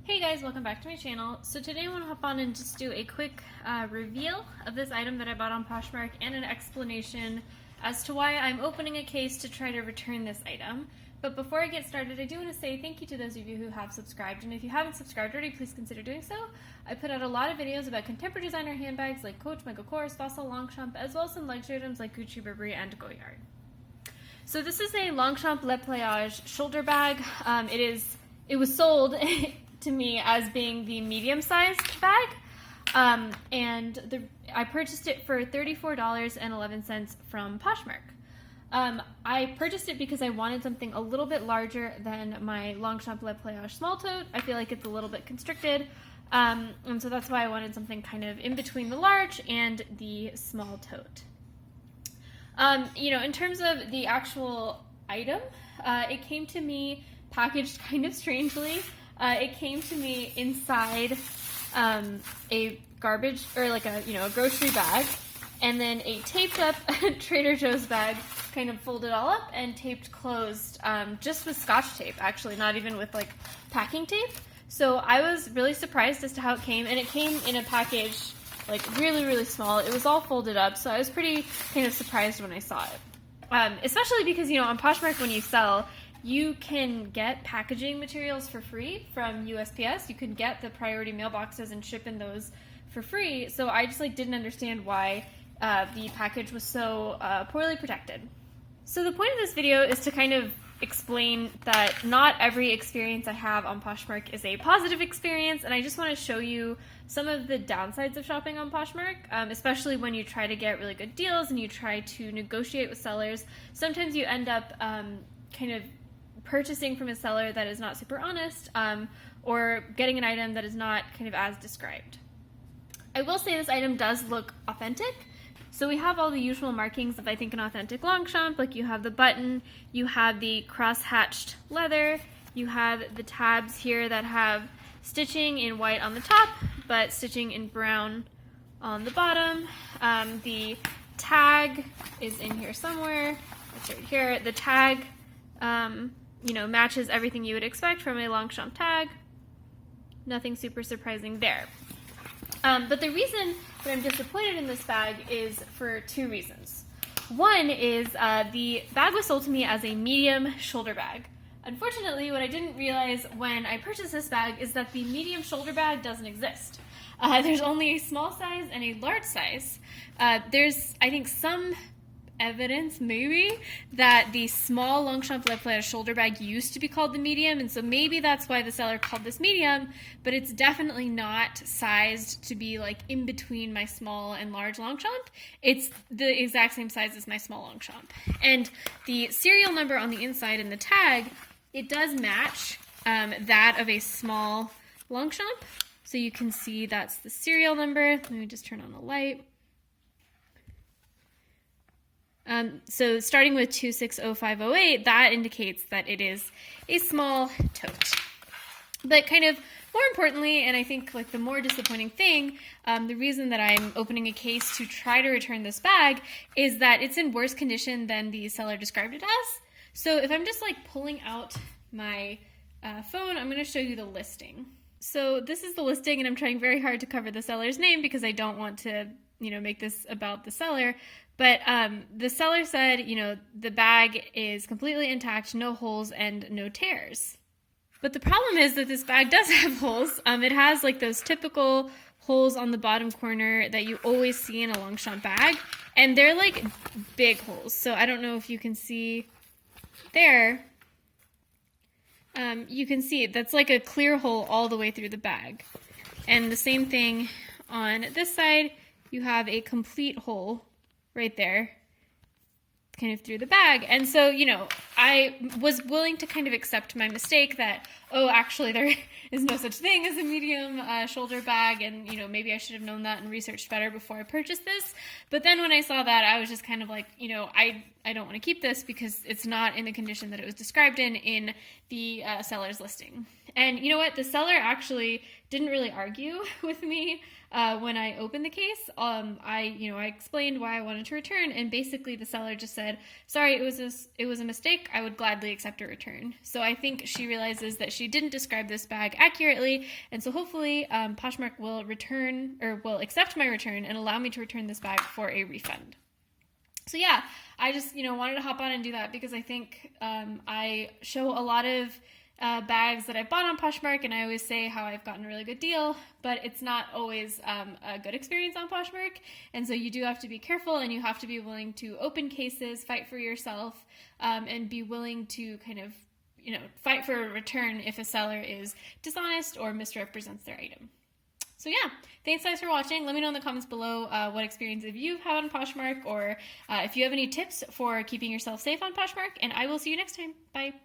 Hey guys, welcome back to my channel. So today I want to hop on and just do a quick reveal of this item that I bought on Poshmark and an explanation as to why I'm opening a case to try to return this item. But before I get started, I do want to say thank you to those of you who have subscribed, and if you haven't subscribed already, please consider doing so. I put out a lot of videos about contemporary designer handbags like Coach, Michael Kors, Fossil, Longchamp, as well as some luxury items like Gucci, Burberry, and Goyard. So this is a Longchamp Le Pliage shoulder bag. It was sold to me as being the medium-sized bag, I purchased it for $34.11 from Poshmark. I purchased it because I wanted something a little bit larger than my Longchamp Le Pliage small tote. I feel like it's a little bit constricted, and so that's why I wanted something kind of in between the large and the small tote. In terms of the actual item, it came to me packaged kind of strangely. It came to me inside a garbage, or like a grocery bag, and then a taped up Trader Joe's bag, kind of folded all up and taped closed, just with Scotch tape, actually, not even with like packing tape. So I was really surprised as to how it came, and it came in a package like really, really small. It was all folded up, so I was pretty kind of surprised when I saw it. Especially because, on Poshmark when you sell, you can get packaging materials for free from USPS. You can get the priority mailboxes and ship in those for free. So I just didn't understand why the package was so poorly protected. So the point of this video is to kind of explain that not every experience I have on Poshmark is a positive experience, and I just want to show you some of the downsides of shopping on Poshmark, especially when you try to get really good deals and you try to negotiate with sellers. Sometimes you end up kind of purchasing from a seller that is not super honest, or getting an item that is not kind of as described. I will say this item does look authentic. So we have all the usual markings of, I think, an authentic Longchamp. Like you have the button, you have the cross-hatched leather, you have the tabs here that have stitching in white on the top, but stitching in brown on the bottom. The tag is in here somewhere. It's right here. The tag matches everything you would expect from a Longchamp tag. Nothing super surprising there. But the reason that I'm disappointed in this bag is for two reasons. One is the bag was sold to me as a medium shoulder bag. Unfortunately, what I didn't realize when I purchased this bag is that the medium shoulder bag doesn't exist. There's only a small size and a large size. There's, I think, some evidence maybe that the small Longchamp Le Pliage shoulder bag used to be called the medium, and so maybe that's why the seller called this medium, but it's definitely not sized to be like in between my small and large Longchamp. It's the exact same size as my small Longchamp. And the serial number on the inside and the tag, it does match that of a small Longchamp. So you can see that's the serial number. Let me just turn on the light. So starting with 260508, that indicates that it is a small tote. But kind of more importantly, and I think like the more disappointing thing, the reason that I'm opening a case to try to return this bag is that it's in worse condition than the seller described it as. So if I'm just pulling out my phone, I'm going to show you the listing. So this is the listing, and I'm trying very hard to cover the seller's name because I don't want to make this about the seller. But the seller said, the bag is completely intact, no holes and no tears. But the problem is that this bag does have holes. It has those typical holes on the bottom corner that you always see in a Longchamp bag. And they're big holes. So I don't know if you can see there. You can see that's a clear hole all the way through the bag. And the same thing on this side, you have a complete hole right there, kind of through the bag. And so, I was willing to kind of accept my mistake that, actually there is no such thing as a medium shoulder bag, and, maybe I should have known that and researched better before I purchased this. But then when I saw that, I was just kind of I don't want to keep this because it's not in the condition that it was described in the seller's listing. And you know what? The seller actually didn't really argue with me when I opened the case. I explained why I wanted to return, and basically the seller just said, "Sorry, it was a mistake. I would gladly accept a return." So I think she realizes that she didn't describe this bag accurately, and so hopefully Poshmark will accept my return and allow me to return this bag for a refund. So yeah, I just wanted to hop on and do that because I think I show a lot of bags that I've bought on Poshmark, and I always say how I've gotten a really good deal, but it's not always a good experience on Poshmark, and so you do have to be careful, and you have to be willing to open cases, fight for yourself, and be willing to kind of fight for a return if a seller is dishonest or misrepresents their item. So yeah, thanks guys for watching. Let me know in the comments below what experiences you've had on Poshmark, or if you have any tips for keeping yourself safe on Poshmark, and I will see you next time. Bye.